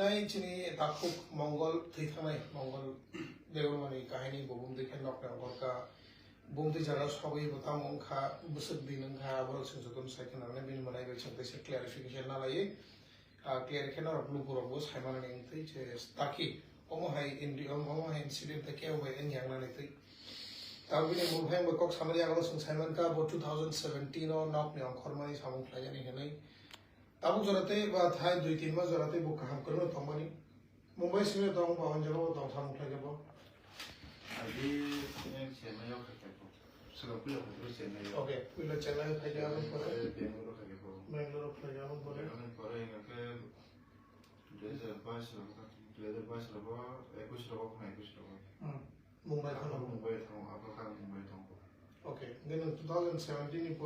Lai chini takuk Mongol thithanai Mongol deurmani kahini bobum dekhen nok Mongol ka bum ti jara sabai batam ongkha busuk din ongkha borok sungsukun saikan arne bin manai bel changte se clarification na lai clarification na blue borok bos haimana ning tai che taki omo hai incident ta kya wai en yang na nei tai tabini mumhang ba kok samari agalo sungsaiman ka bo 2017 no nok ni ongkhormani samung khlaiani henai Abu Zarate, but high do it in Mazarate book of Hamkano Tomani. Mumbai Simi Tom Panjabo, Tom Sam Klagabo. I did Chennai. So, Okay, we'll let Chennai Pajama for it. Bangalore Pajama for it. There's a bus of a push of my push of Mumbai. Okay, then in 2017,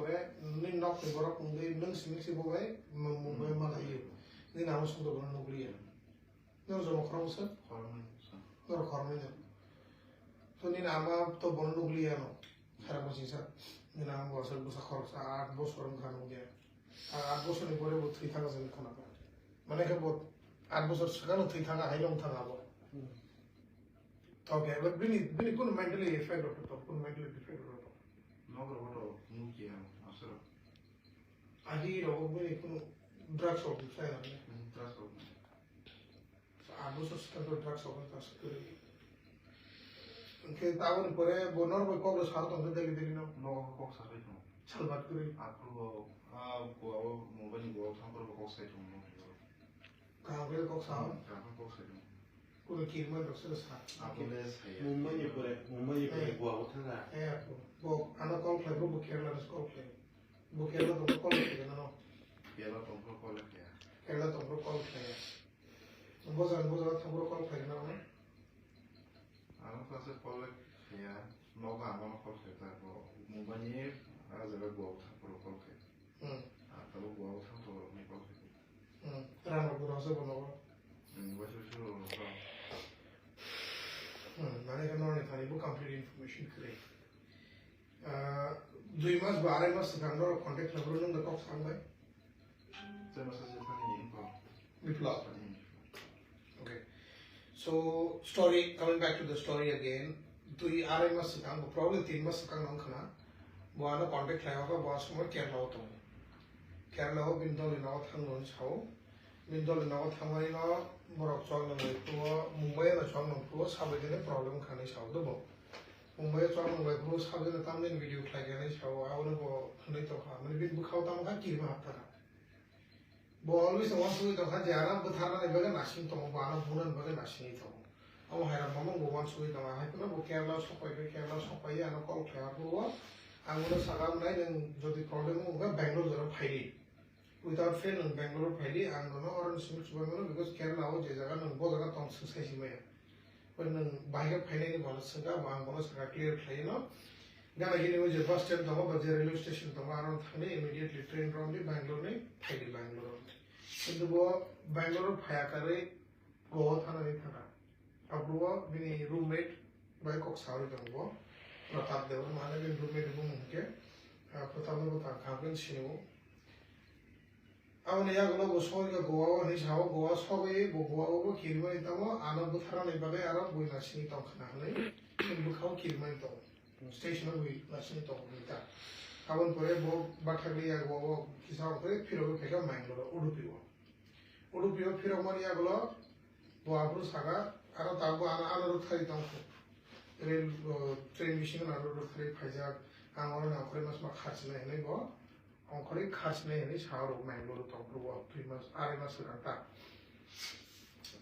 Nin knocked the Borok Mumbai, Nung Simisi Boy, Mumbai Malayu. Then I was from the Nuclear. There was a Cromson, or Cormina. So Ninama to Bonugliano, Haramasisa. Ninam was a Busakos, Art Bos from Kanuga. Art Bos and Boreo 3,000 Kanaka. Manaka bought Art Bos of Sagano 3,000 Hilong Tanabo. Okay, but really couldn't mentally affect or couldn't mentally defect. No, Nukia, I hear of drugs of the fair. I was a scandal drugs of the security. Okay, Tower and Pore, Bonor will call us out on the daily dinner. no box of it. Salvatore, Approval, go moving go, some of the box set on Canville Cox out, could a kill my doctor's hat. Mumbai go out. Bo, another call play, book Kerala is call play. Book Kerala to call play, no. Yellow from Procola. Kerala to call play. Was a call play now. I don't pass a call here. No, I'm on a call that Mumbai as a go for a call. I will go out to make a Run of Rosa. what you should Management complete information create. Do you must buy must contact level on the top somewhere? Okay. So story coming back to the story again. Do you are must probably 3 months on Kana? Buana contact level was more Kerala. Kerala Bindol in North Hangon Show. Bindol in North Hamarino, Borok Chong Mumbai and Chong Plus have a problem can I show the book. Mumbai Chong Mumbai Plus have a thumbnail video like any show. I want to go later. Maybe book out on a key after. But always the ones with the Hajara, but Hana Bagan Nashing to Mobana, Bunan Bagan Nashing. Oh, I have a moment once with the Hyper Kerala, Kerala, Sopaya, and a call Kerala. I'm going to Sagam Night and the problem of Bangalore or Pili. Without fail in Bangalore Pili, I'm going to orange because Kerala is a gun and Bozaga Thompson says he may. When Baga Pili was a clear trainer, Gana was a bus stand, but the railway station tomorrow immediately train from the Bangalore, Pili Bangalore. In the war, Bangalore Payakare, go out on a Abdua, being a roommate by Coxari Tango, Pratap Devan, managing roommate Munke, Pratamo Tankakan Shino. I only have a logo showing a go and his how goes away, go over, kill my tower, and a Butharan Arab with a snit of Kanale, and look how kill my tower. Station of the snit of Vita. I won't put a boat, but I go his out there, Piro Pega Mango, Udupio. Udupio Piromania Golo, Boabu Saga, Aratago, and another Rail train mission, another three Pajak, and one of Cremas Makhasna and Nego. Only Khasne is how Mangalore to approve 3 months, Arimas Rata.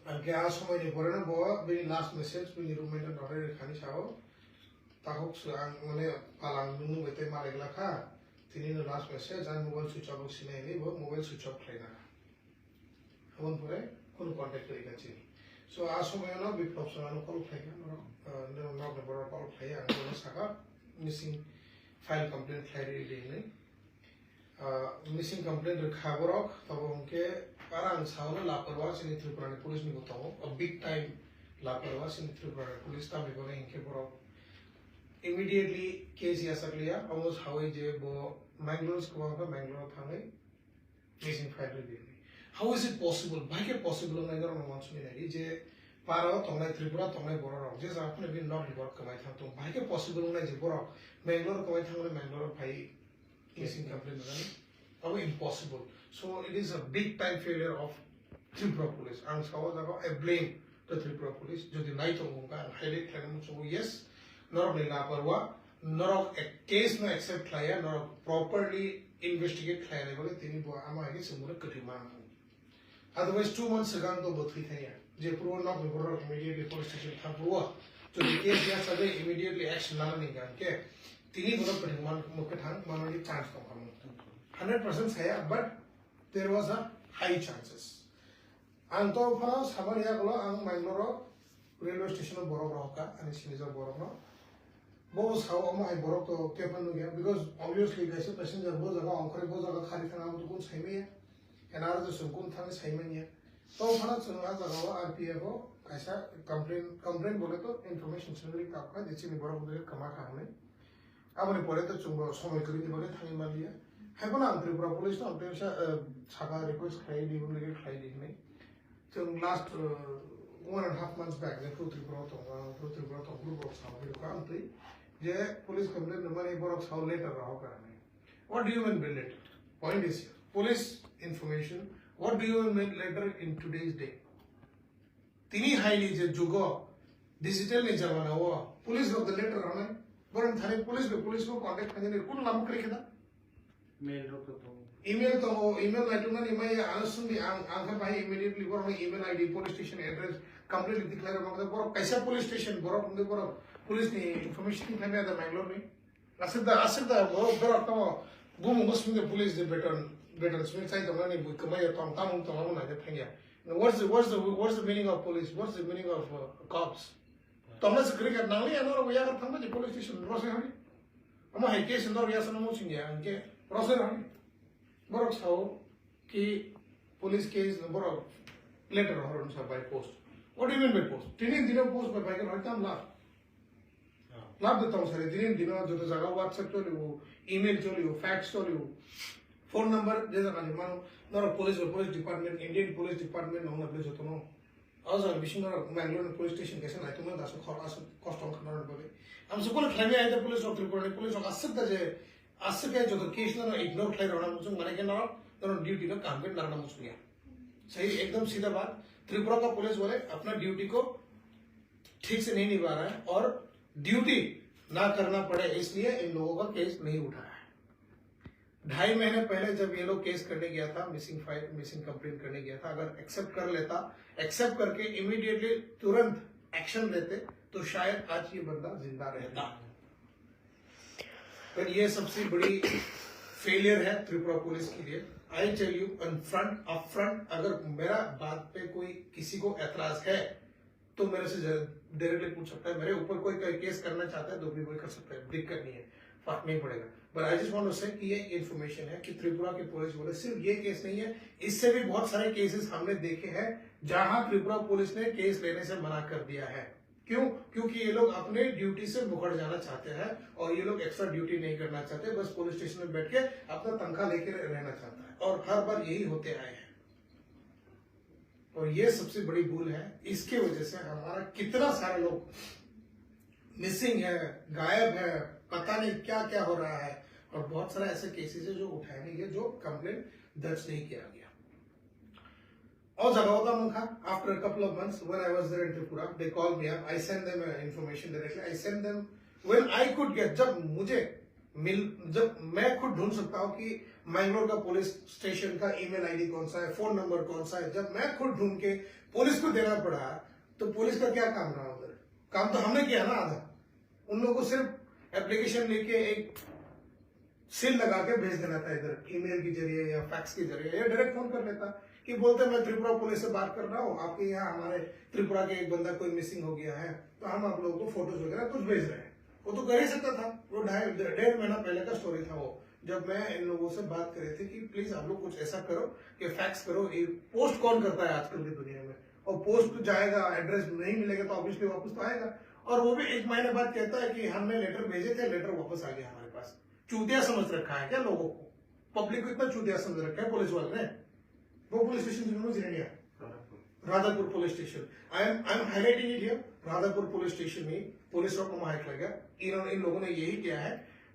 And Gas so many Borana Boa, very last message, when you roommate and daughter Kanishao, Tahoks and Palang with a Malaglaka, Tinin the last message, and mobile switch off Sinay, mobile switch off trainer. I won't put couldn't contact the agency. So, as we know, we props on a call play, no, not the Borok call play, and Saka, missing file complaint clarity. Missing complaint Khaborok, Tabonke, Parang Sauna, Laparwas in Tripura police Nigoto, a big time Laparwas in Tripura police time before in Keborok. Immediately, case Yasaklia, almost Hawaii Jabo, Mangalore's Kwanga, Mangalore Thane, missing file review. How is it possible भाई के possible ना इधर मान सुनी नहीं जे पारो तंगनाय त्रिपुरा तंगनाय बर' राव जे जाफोरनो बे north river कमाय थांतो भाई के पॉसिबल ना जे बर' बेंगलोर कमाय थांनो बेंगलोर भाई मिसिं कंप्लेन जानि अब impossible so it is a big time failure of Tripura police आं सावा जागा I blame the Tripura police जदि नाय तंगोंगा हाईलाइट खालामनो सो यस नरक नि लापरवा नरक केस न एक्सेप्ट खाया नरक प्रॉपर्ली इन्वेस्टिगेट खाया बले तिनि बो आमा के समुरे कथि मान अदरवाइज 2 months ago तो बथि थाया जे प्रो नॉट रिवर इमीडिएटली पुलिस स्टेशन था प्रो जो केस या सबै इमीडिएटली एक्शन लाना नहीं गान के तिनी बरो परिमान मुके थां मानोनि चांस तो हम 100% छाया but there was a high chances आं तो फरा सामानिया गलो आं मैंगलोर रेलवे स्टेशन बरो रहका अनि सिनिजर बरो न बहुत साव अमा है बरो तो केपन गया बिकॉज़ ऑब्वियसली कैसे पैसेंजर बहुत जगह अंकरे बहुत जगह खाली थाना तो कौन सही में है एनार जो सुकून थाने सही में है तो फरा चुना जगह आरपीएफ कैसा कंप्लेन बोले तो इंफॉर्मेशन सुनरी का का जिससे नि बरो बोले कमा खाने अब ने पड़े तो चुंबो समय करी बोले थाने मान लिया है बना त्रिपुरा पुलिस तो अपने छाका रिक्वेस्ट खाई दी बोले खाई दी नहीं तो लास्ट 1.5 months back ने त्रिपुरा तो ग्रुप ऑफ साव के काम थी जे पुलिस कंप्लेन नंबर एक बार साव लेटर रहा करने what do you mean by letter point is police information what do you mean letter in today's day तिनी हाईली जे जुगो डिजिटल ने जमाना वो पुलिस ऑफ द लेटर रहना बरन थाने पुलिस को कांटेक्ट करने कुन लाम करे केदा मेल रोको तो email लाइटुना नि मैं आनसुंदी आंखा भाई इमीडिएटली बरो email ID police station address complete declare मतलब बरो कैसा पुलिस स्टेशन बरो उनके बरो पुलिस ने इंफॉर्मेशन नहीं आता मैंगलोर में असिदा बरो तो गुम मुस्लिम पुलिस दे बेटर स्मिथ साइड तो नहीं बुक कमाय तो हम ना दे फंगिया what's the meaning of police what's the meaning of cops तो हमने से क्रिकेट ना नहीं है ना वो यार थंबा जे पुलिस स्टेशन रोसे हनी हम है केस अंदर या सनो मुचिंगे अंके रोसे हनी बरो साव कि police case number of letter हरन सब by post what do you mean by post तीन दिन पोस्ट बाय के हरताम लाभ देता हूं सर दिन जो तो जगह व्हाट्सएप चली वो ईमेल चली वो फैक्स चली वो फोन नंबर जैसा कानी मानो नर police department Indian police department नंग नबले जतो नो आजा बिसिंग मैंगलोर पुलिस स्टेशन कैसे लाइट में दास खरास कष्ट खनार बगे हम सबको खलामे आए थे police of Tripura police of असत जे असके जो तो केस ना इग्नोर खाई रहना मुझे माने के ना तो ड्यूटी का काम पे करना मुश्किल सही एकदम सीधा बात त्रिपुरा का पुलिस वाले अपना ड्यूटी को ठीक से नहीं निभा रहा है और ड्यूटी ना करना पड़े इसलिए इन लोगों का केस नहीं उठाया है 2.5 महीने पहले जब ये लोग केस करने गया था मिसिंग कंप्लेन करने गया था अगर एक्सेप्ट कर लेता एक्सेप्ट करके इमीडिएटली तुरंत एक्शन लेते तो शायद आज ये बंदा जिंदा रहता पर ये सबसे बड़ी फेलियर है त्रिपुरा पुलिस के लिए I tell you up front अगर मेरा बात पे कोई किसी को एतराज है तो मेरे से डायरेक्टली पूछ सकता है मेरे ऊपर कोई केस करना चाहता है तो भी कोई कर सकता है दिक्कत नहीं है फर्क नहीं पड़ेगा but I just want to say कि ये इन्फॉर्मेशन है कि त्रिपुरा के पुलिस बोले सिर्फ ये केस नहीं है इससे भी बहुत सारे केसेस हमने देखे हैं जहां त्रिपुरा पुलिस ने केस लेने से मना कर दिया है क्यों क्योंकि ये लोग अपने ड्यूटी से मुकर जाना चाहते हैं और ये लोग एक्स्ट्रा ड्यूटी नहीं करना चाहते बस पुलिस स्टेशन में बैठ के अपना तनख्वाह लेके रहना चाहता है और हर बार यही होते आए हैं और ये सबसे बड़ी भूल है इसके वजह से हमारा कितना सारे लोग मिसिंग है गायब है पता नहीं क्या क्या हो रहा है और बहुत सारे ऐसे केसेस है जो उठाए नहीं गए जो कंप्लेन दर्ज नहीं किया गया और जगह का मुखा after couple of months when I was there in Tripura they call me up I send them information directly I send them when I could get जब मैं खुद ढूंढ सकता हूं कि मैंगलोर का पुलिस स्टेशन का ईमेल आईडी कौन सा है फोन नंबर कौन सा है जब मैं खुद ढूंढ के पुलिस को देना पड़ा तो पुलिस का क्या काम रहा उधर काम तो हमने किया ना आधा उन लोगों को सिर्फ एप्लीकेशन लेके एक सील लगा के भेज देना था इधर ईमेल के जरिए या फैक्स के जरिए या डायरेक्ट फोन कर लेता कि बोलते मैं त्रिपुरा पुलिस से बात कर रहा हूँ आपके यहाँ हमारे त्रिपुरा के एक बंदा कोई मिसिंग हो गया है तो हम आप लोगों को फोटोज वगैरह कुछ भेज रहे हैं वो तो कर ही सकता था वो 1.5 महीना पहले का स्टोरी था वो जब मैं इन लोगों से बात कर रही थी कि प्लीज आप लोग कुछ ऐसा करो कि फैक्स करो पोस्ट कौन करता है आजकल की दुनिया में और पोस्ट तो जाएगा एड्रेस नहीं मिलेगा तो ऑब्वियसली वापस तो आएगा और वो भी 1 महीने बाद कहता है कि हमने लेटर भेजे थे लेटर वापस आ गया हमारे पास चूतिया समझ रखा है क्या लोगों को पब्लिक को इतना चूतिया समझ रखा है पुलिस वाले ने वो पुलिस स्टेशन जिन्होंने जिनेडिया Radhapur Radhapur police station I am highlighting it here Radhapur police station में पुलिस रोक हाइट लगा इन लोगों ने यही किया है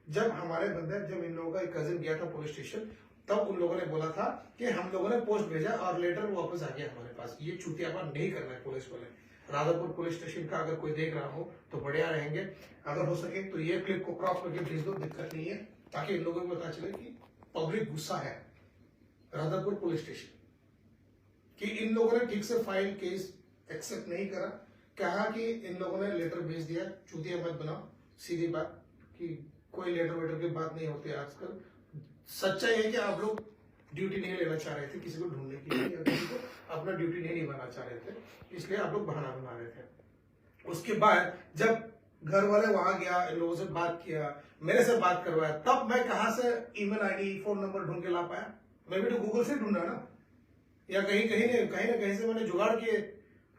जब हमारे बंदे जब इन लोगों का एक कजिन गया था पुलिस स्टेशन तब उन लोगों ने बोला था कि हम लोगों ने पोस्ट भेजा और लेटर वापस आ गया हमारे पास ये चूतियापन नहीं करना है पुलिस वाले राधापुर पुलिस स्टेशन का अगर कोई देख रहा हो तो बढ़िया रहेंगे अगर हो सके तो ये क्लिप को क्रॉप करके भेज दो दिक्कत नहीं है ताकि इन लोगों को पता चले कि पब्लिक गुस्सा है राधापुर पुलिस स्टेशन कि इन लोगों ने ठीक से फाइल केस एक्सेप्ट नहीं करा कहा कि इन लोगों ने लेटर भेज दिया चूतिया मत बनाओ सीधी बात कि कोई लेटर वेटर की बात नहीं होती आजकल सच्चाई है कि आप लोग ड्यूटी नहीं लेना चाह रहे थे किसी को ढूंढने के लिए या किसी को अपना ड्यूटी नहीं निभाना चाह रहे थे इसलिए आप लोग बहाना बना रहे थे उसके बाद जब घर वाले वहां गया इन लोगों से बात किया मेरे से बात करवाया तब मैं कहां से ईमेल आईडी फोन नंबर ढूंढ के ला पाया मैं भी तो गूगल से ढूंढा ना या कहीं ना कहीं से मैंने जुगाड़ किए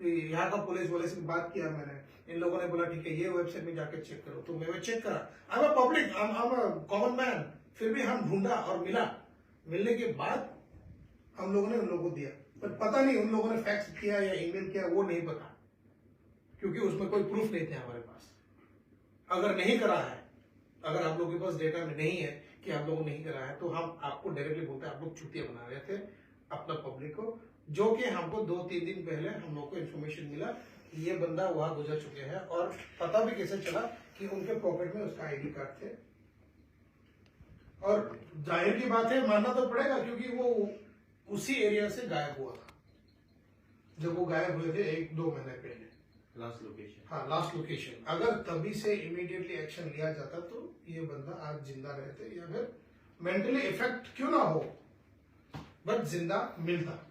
यहाँ का पुलिस वाले से बात किया मैंने इन लोगों ने बोला ठीक है ये वेबसाइट में जाकर चेक करो तो मैं चेक करा I am a public I am common man फिर भी हम ढूंढा और मिला मिलने के बाद हम लोगों ने उन लोगों को दिया पर पता नहीं उन लोगों ने फैक्स किया या ईमेल किया वो नहीं पता क्योंकि उसमें कोई प्रूफ नहीं थे हमारे पास अगर नहीं करा है अगर आप लोगों के पास डेटा में नहीं है कि आप लोगों ने नहीं करा है तो हम आपको डायरेक्टली बोलते हैं आप लोग छुट्टियां बना रहे थे अपना पब्लिक को जो कि हमको 2-3 दिन पहले हम लोग को इन्फॉर्मेशन मिला कि ये बंदा वहां गुजर चुके हैं और पता भी कैसे चला कि उनके पॉकेट में उसका आईडी कार्ड थे और जाहिर की बात है मानना तो पड़ेगा क्योंकि वो उसी एरिया से गायब हुआ था जब वो गायब हुए थे 1-2 महीने पहले लास्ट लोकेशन हाँ लास्ट लोकेशन अगर तभी से इमीडिएटली एक्शन लिया जाता तो ये बंदा आज जिंदा रहते या फिर मेंटली इफेक्ट क्यों ना हो बट जिंदा मिलता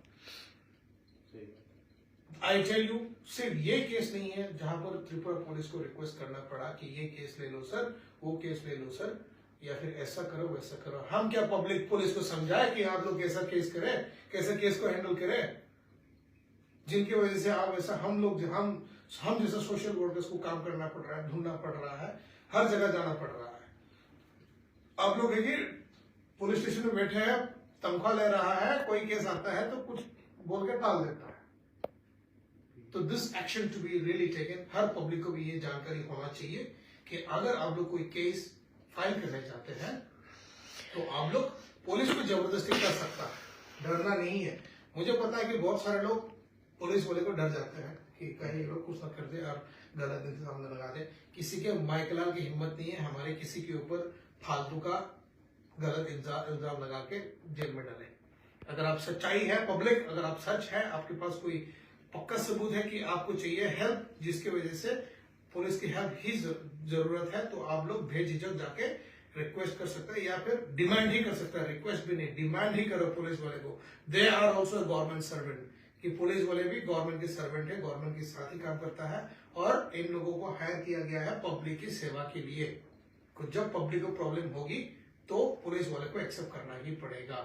आई टेल यू सिर्फ ये केस नहीं है जहां पर त्रिपुरा पुलिस को रिक्वेस्ट करना पड़ा कि ये केस ले लो सर वो केस ले लो सर या फिर ऐसा करो वैसा करो हम क्या पब्लिक पुलिस को समझाए कि आप लोग कैसा केस करें कैसे केस को हैंडल करें जिनकी वजह से आप ऐसा हम लोग हम जैसा सोशल वर्कर्स को काम करना पड़ रहा है ढूंढना पड़ रहा है हर जगह जाना पड़ रहा है आप लोग देखिए पुलिस स्टेशन में बैठे हैं तनख्वाह ले रहा है कोई केस आता है तो कुछ बोल के टाल देता है तो this action to be really taken हर पब्लिक को भी ये जानकारी होना चाहिए कि अगर आप लोग कोई केस फाइल करना चाहते हैं तो आप लोग पुलिस को जबरदस्ती कर सकता है डरना नहीं है मुझे पता है कि बहुत सारे लोग पुलिस वाले को डर जाते हैं कि कहीं लोग कुछ ना कर दे और गलत इंतजाम न लगा दे किसी के माइकलाल की हिम्मत नहीं है हमारे किसी के ऊपर फालतू का गलत इल्जाम लगा के जेल में डाले अगर आप सच्चाई है पब्लिक अगर आप सच है आपके पास कोई पक्का सबूत है कि आपको चाहिए हेल्प जिसकी वजह से पुलिस की हेल्प ही जरूरत है तो आप लोग बेझिझक जाके रिक्वेस्ट कर सकते हैं या फिर डिमांड ही कर सकते हैं रिक्वेस्ट भी नहीं डिमांड ही करो पुलिस वाले को they are also government servant कि पुलिस वाले भी गवर्नमेंट के सर्वेंट है गवर्नमेंट के साथ ही काम करता है और इन लोगों को हायर किया गया है पब्लिक की सेवा के लिए जब पब्लिक को प्रॉब्लम होगी तो पुलिस वाले को एक्सेप्ट करना ही पड़ेगा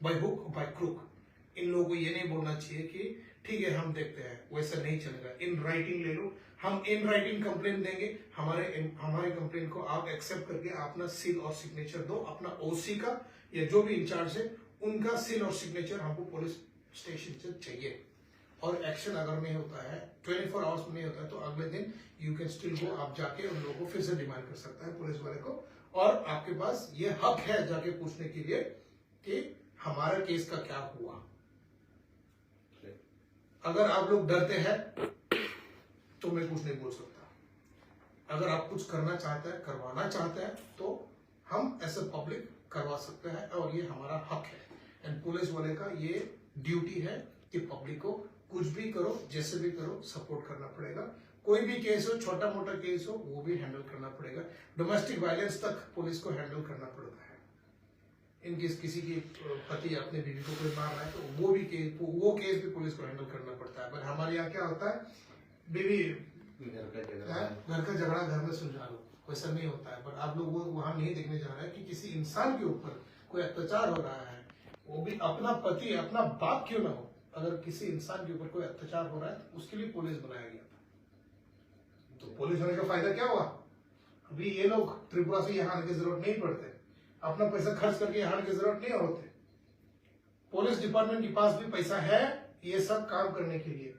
बाय हुक बाय क्रूक इन लोगों को ये नहीं बोलना चाहिए कि ठीक है हम देखते हैं वैसा नहीं चलेगा इन राइटिंग ले लो हम इन राइटिंग कंप्लेन देंगे हमारे कंप्लेन को आप एक्सेप्ट करके अपना सील और सिग्नेचर दो अपना ओसी का या जो भी इंचार्ज है उनका सील और सिग्नेचर हमको पुलिस स्टेशन से चाहिए और एक्शन अगर नहीं होता है 24 आवर्स में नहीं होता है तो अगले दिन यू कैन स्टिल गो आप जाके उन लोगों को फिर से डिमांड कर सकता है पुलिस वाले को और आपके पास ये हक है जाके पूछने के लिए कि हमारा केस का क्या हुआ अगर आप लोग डरते हैं तो मैं कुछ नहीं बोल सकता अगर आप कुछ करना चाहते हैं करवाना चाहते हैं तो हम ऐसे पब्लिक करवा सकते हैं और ये हमारा हक है एंड पुलिस वाले का ये ड्यूटी है कि पब्लिक को कुछ भी करो जैसे भी करो सपोर्ट करना पड़ेगा कोई भी केस हो छोटा मोटा केस हो वो भी हैंडल करना पड़ेगा डोमेस्टिक वायलेंस तक पुलिस को हैंडल करना पड़ता है इनकेस किसी की पति अपने बीवी को कोई मार रहा है तो वो केस भी पुलिस को हैंडल करना पड़ता है पर हमारे यहाँ क्या होता है बीवी घर का झगड़ा घर में सुलझा लो वैसा नहीं होता है पर आप लोग वो वहां नहीं देखने जा रहे हैं कि किसी इंसान के ऊपर कोई अत्याचार हो रहा है वो भी अपना पति अपना बाप क्यों ना हो अगर किसी इंसान के ऊपर कोई अत्याचार हो रहा है तो उसके लिए पुलिस बनाया गया था तो पुलिस होने का फायदा क्या हुआ अभी ये लोग त्रिपुरा से यहाँ आने की जरूरत नहीं पड़ते अपना पैसा खर्च करके यहाँ आने की जरूरत नहीं होते पुलिस डिपार्टमेंट के पास भी पैसा है ये सब काम करने के लिए।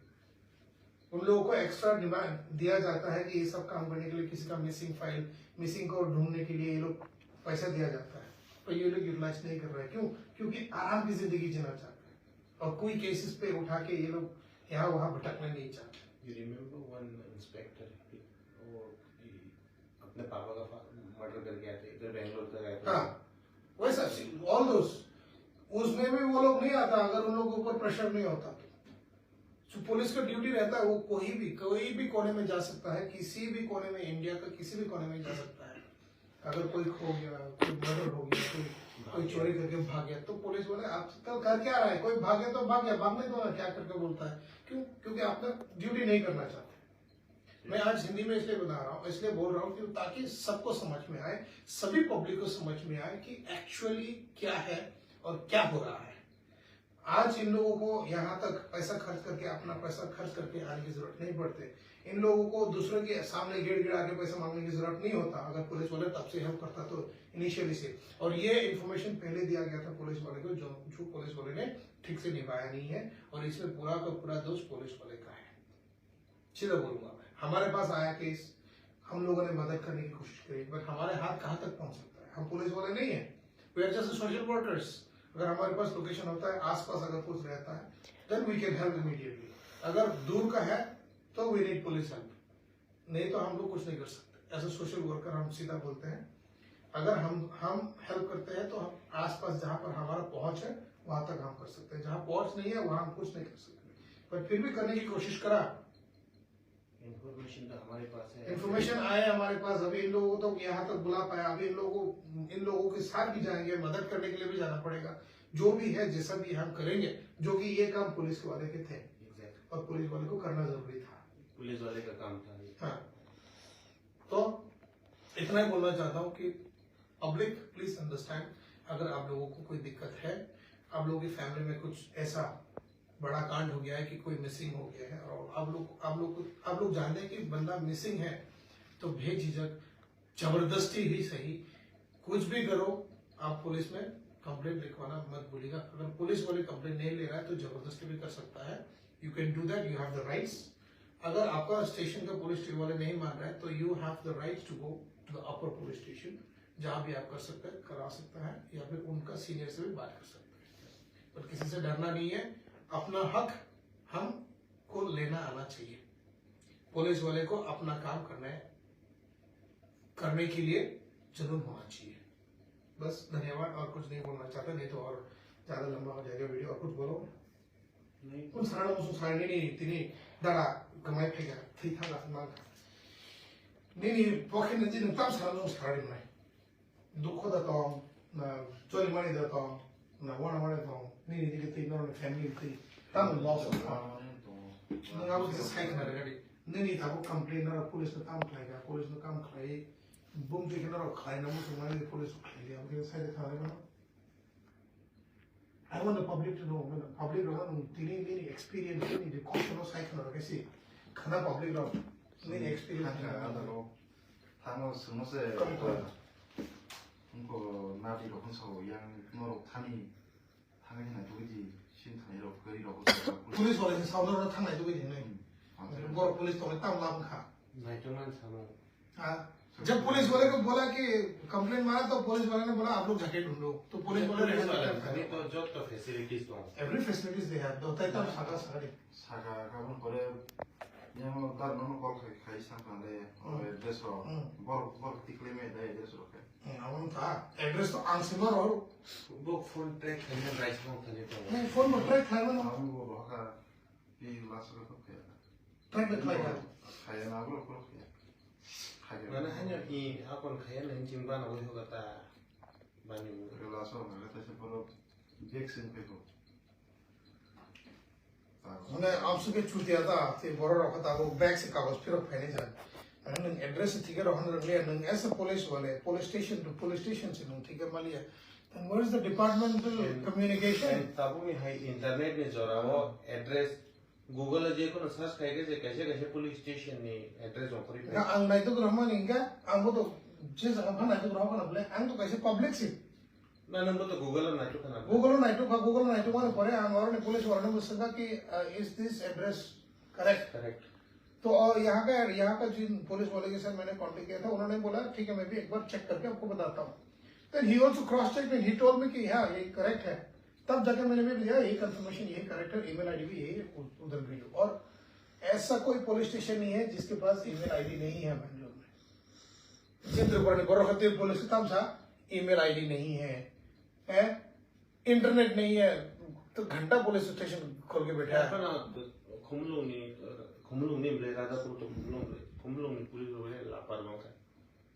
उन लोगों को एक्स्ट्रा डिमांड दिया जाता है कि ये सब काम करने के लिए, किसी का मिसिंग फाइल, मिसिंग को ढूंढने के लिए ये लोग पैसा दिया जाता है, तो ये लोग यूटिलाइज नहीं कर रहे हैं। क्यों? क्योंकि आराम की जिंदगी जीना चाहते हैं और कोई केसेस पे उठा के ये लोग यहाँ वहाँ भटकना नहीं चाहते। You remember one inspector, वो अपने पापा का मर्डर करके आए थे, इधर बेंगलोर तक आए थे। हाँ, वैसा ऑल दोस, उसमें भी वो लोग नहीं आता अगर उन लोगों के ऊपर प्रेशर नहीं होता तो। जो पुलिस का ड्यूटी रहता है वो कोई भी कोने में जा सकता है, किसी भी कोने में, इंडिया का किसी भी कोने में जा सकता है। अगर कोई खो गया, कोई मर्डर हो गया, कोई चोरी करके भाग गया, तो पुलिस बोले आप कल कर क्या रहा है, कोई भाग गया तो भाग गया, भागने दो ना, क्या करके बोलता है। क्यों? क्योंकि आपने ड्यूटी नहीं करना चाहते। मैं आज हिंदी में इसलिए बता रहा हूँ, इसलिए बोल रहा हूँ कि ताकि सबको समझ में आए, सभी पब्लिक को समझ में आए कि एक्चुअली क्या है और क्या हो रहा है। आज इन लोगों को यहाँ तक पैसा खर्च करके, अपना पैसा खर्च करके आने की जरूरत नहीं पड़ती। इन लोगों को दूसरों के सामने गेट गिरा के पैसा मांगने की जरूरत नहीं होता। अगर पुलिस वाले तब से हेल्प करता तो इनिशियली से, और ये इन्फॉर्मेशन पहले दिया गया था पुलिस वाले को, जो पुलिस वाले ने ठीक से निभाया नहीं है, और इसमें पूरा का पूरा दोष पुलिस वाले का है। सीधा बोलूंगा मैं, हमारे पास आया केस, हम लोगों ने मदद करने की कोशिश करी, बट हमारे हाथ कहाँ तक पहुंच सकता है? हम पुलिस वाले नहीं है, we are just social workers. अगर हमारे पास लोकेशन होता है, आसपास अगर कुछ रहता है, then we can help immediately. अगर दूर का है तो वी नीड पुलिस हेल्प, नहीं तो हम लोग कुछ नहीं कर सकते। एज ए सोशल वर्कर हम सीधा बोलते हैं, अगर हम हेल्प करते हैं तो हम आसपास जहां पर हमारा पहुंच है वहां तक हम कर सकते हैं, जहां पहुंच नहीं है वहां हम कुछ नहीं कर सकते, पर फिर भी करने की कोशिश करा। इन्फॉर्मेशन तो हमारे पास है, इन्फॉर्मेशन आए हमारे पास, अभी इन लोगों को तो यहाँ तक बुला पाया, अभी इन लोगों के साथ भी जाएंगे, मदद करने के लिए भी जाना पड़ेगा। जो भी है, जैसा भी हम करेंगे, जो कि ये काम पुलिस वाले के थे, और पुलिस वाले को करना जरूरी था, पुलिस वाले का काम था। हाँ। तो इतना ही बोलना चाहता हूँ कि पब्लिक प्लीज अंडरस्टैंड, अगर आप लोगों को कोई दिक्कत है, आप लोगों की फैमिली में कुछ ऐसा बड़ा कांड हो गया है कि कोई मिसिंग हो गया है, और आप लोग जानते हैं कि बंदा मिसिंग है, तो बेझिझक जबरदस्ती ही सही कुछ भी करो, आप पुलिस में कंप्लेंट लिखवाना मत भूलिएगा। अगर पुलिस वाले कंप्लेंट नहीं ले रहा है तो जबरदस्ती भी कर सकता है, you can do that, you have the rights. अगर आपका स्टेशन का पुलिस वाले नहीं मान रहा है तो you have the rights to go to the upper police station, जहां भी आप कर सकते हैं, करा सकता है, या फिर उनका सीनियर से भी बात कर सकते हैं। पर किसी से डरना नहीं है, अपना हक हमको लेना आना चाहिए। पुलिस वाले को अपना काम करने के लिए जुनून होना चाहिए। बस धन्यवाद, और कुछ नहीं बोलना चाहता, नहीं तो और ज्यादा लंबा हो जाएगा वीडियो। और कुछ बोलो नहीं, उन सारा मुझे सारने नहीं तिनी दारा कमाई फेगा थी था ना मांग नहीं पॉकेट ने जिन तम सारा मुझे सारने में दुख दा तो ना चोरी मारी दा तो ना वाना मारे तो नहीं दिखे थी नॉन फैमिली थी तम लॉस था ना आप किसी साइक ना रेडी नहीं था वो कंप्लेन ना पुलिस ने काम खाएगा, पुलिस ने काम खाए बुम दिखे ना खाए ना मुझे मारे पुलिस खाए लिया मुझे साइड था ना। I want the public to know, public know any experience, any caution or cycle or कैसे खाना public know any experience थांगो सुनोसे उनको नाटी लोगों से yang नोरो थांगनी ना दुगी 신 थांगनी लोग करी लोग पुलिस वाले से साउंड और थांगनी दुगी नहीं वो पुलिस तो इतना लाभ खा नहीं तो मैं समझ हाँ जब पुलिस वाले को बोला कि कंप्लेंट मारा तो पुलिस वाले ने बोला आप लोग जाके ढूंढो, तो पुलिस वाले नहीं तो जॉब तो फैसिलिटीज तो एवरी फैसिलिटीज दे हैव दोता है तब सागा का उन पर ये हम दार नोनो कॉल खाई सांगले और एड्रेस हो बर तिकले में दे एड्रेस रखे हम था एड्रेस तो आंसर और वो फोन ट्रैक करने राइट में था तो नहीं फोन में ट्रैक खाए ना हम वो होगा ये लास्ट को क्या ट्रैक में खाएगा खाए ना वो को mana hanya i akon khayan hin jimba na wo gata bani mu relação na gata se pelo Jackson people हमने आपसे के छूट दिया था ते बड़ा रखा था वो बैग से कागज फिर फैले जा हमने एड्रेस ठीक है रहने रख लिया नंग ऐसे पुलिस वाले पुलिस स्टेशन से नंग ठीक है Mallya then where is the departmental communication तब में है इंटरनेट में जोड़ा वो एड्रेस गूगल जे को सर्च करके जे कैसे पुलिस स्टेशन ने एड्रेस ऑफर ना अंग नहीं तो ग्राम में नहीं क्या अंग वो तो जिस अंग नहीं तो ग्राम का ना बोले अंग तो कैसे पब्लिक से ना नंबर तो गूगल और नाइटो का नाम Google माने परे हमारे ने पुलिस वालों ने मुझसे कि is this address correct. Correct. तो और यहाँ का जिन पुलिस वाले के साथ मैंने कांटेक्ट किया था उन्होंने बोला ठीक है मैं भी एक बार चेक करके आपको बताता हूँ। Then he also cross check and he told me कि हाँ ये करेक्ट है। तब जाके मैंने भी लिया यही कंफर्मेशन यही करेक्ट है, ईमेल आईडी भी यही उधर भेजो। और ऐसा कोई पुलिस स्टेशन नहीं है जिसके पास ईमेल आईडी नहीं है बेंगलोर में। जिन त्रिपुरा ने गोरखपुर पुलिस के तब था ईमेल आईडी नहीं है, इंटरनेट नहीं है, तो घंटा पुलिस स्टेशन खोल के बैठा है। खुमलुंग नहीं राजापुर तो खुमलुंग पुलिस वाले लापरवाह है।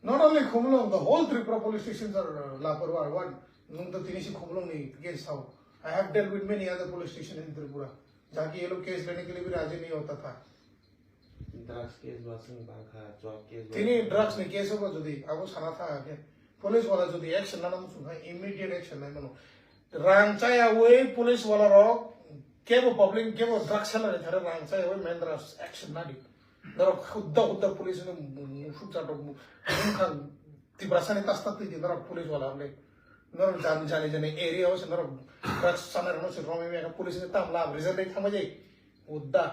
Not only Khumlung, the whole Tripura police stations are Laparwa. One, Nung the Tinishi Khumlung ni case how. I have dealt with many other police stations in Tripura. जहाँ की ये लोग केस लेने के लिए भी राजी नहीं होता था। Drugs case washing Banka job case. तिनी ड्रग्स ने केस होगा जो दी, अब वो सना था आगे। पुलिस वाला जो दी एक्शन ना ना मुझे immediate action नहीं मनो। रांचाया वही पुलिस वाला रो के वो पब्लिक के वो ड्रग्स है ना इधर रांचाया वही महिंद्रा एक्शन ना दी। नरो खुदा पुलिस ने मुफ्त चाटो मुखा तिब्रासा ने तास्ता ती नरो पुलिस वाला हमने नरो जाने एरिया हो से नरो ड्रग्स सामने रहने से रोमे में पुलिस ने ताम लाभ रीजन नहीं था मुझे उद्दा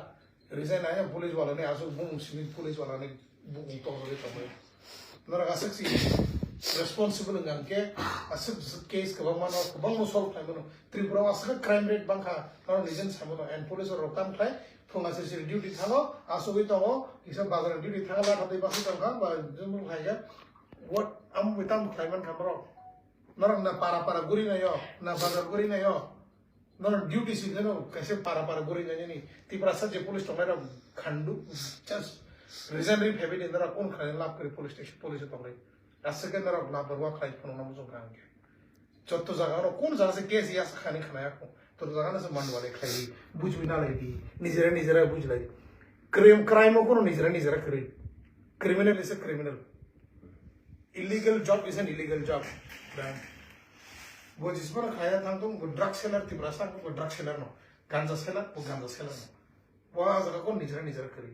रीजन आया पुलिस वाला ने आसो मुस्लिम पुलिस वाला ने तो हो गया तो नरो आसक सी responsible ngan ke asuk case ka bangmano bangmo solve khai mano Tripura asuk crime rate bangkha naro reason samano and police or rokam khai phunga se duty thalo asugui tongo isa bazar duty thangala thadai basu tangka ba jumu khaiga what am witam khaiman khamro naro na para guri na yo na bazar guri na yo naro duty season no kaise para guri na ni Tripura sa je police tonga khandu just reason ri heavy in naro kon khai lap kare police station police tonga ऐसे के नरक ना बरवा खाई phone ना मुझे करेंगे चौथो जगह नो कौन जगह से केस या खाने खाना को तो जगह ना से मन वाले खाई बुझ भी ना लेगी निजरा बुझ लेगी क्राइम को नो निजरा करे criminal is a criminal illegal job is an illegal job वो जिस पर खाया था तो ड्रग सेलर थी ब्रासा को ड्रग सेलर नो गांजा सेलर वो गांजा सेलर नो वो जगह को निजरा करे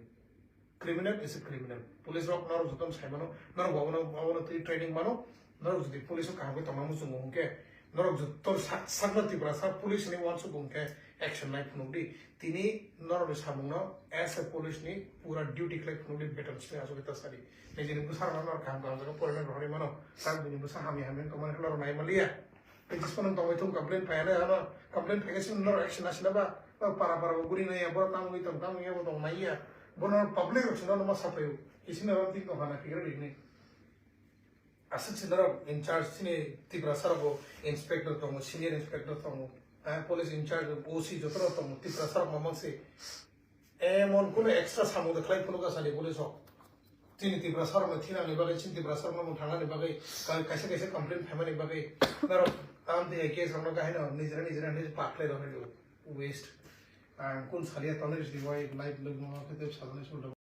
criminal is a criminal. Police rock naro jutam saimano naro bawano training mano naro judi police ko kahabe tamamu sungungke naro jutor sagnati brasa police ni wan sungungke action life nugdi tini naro de samungno as a police ni pura duty life nugdi better se aso kita sari nejini busar naro kam jaga porane rohani mano sang bini busar hami tomane klaro nai malia pejis panon tomai tum complaint payana hano complaint pagasin naro action asilaba para guri na ya bor tamu itam tamu ya botong maiya बोलो public रचना नमा सापयो किसी ने रंती को खाना फिकर देखने असत से नरा इंचार्ज सिने तिब्रा सर को इंस्पेक्टर तो सीनियर इंस्पेक्टर तो पुलिस इंचार्ज ओसी जो तो तिब्रा सर ममन से मन को एक्स्ट्रा सामू देखलाई पुनो का साले पुलिस हो तीन तिब्रा सर में थीना ने बागे चिन तिब्रा सर में थाना ने बागे कैसे कंप्लेंट फैमिली बागे नरा ताम दे केस हमनो का है ना निजरा ने पाखले रहे वेस्ट कौन सालिया तने दिवाई लाइव लोग के साधन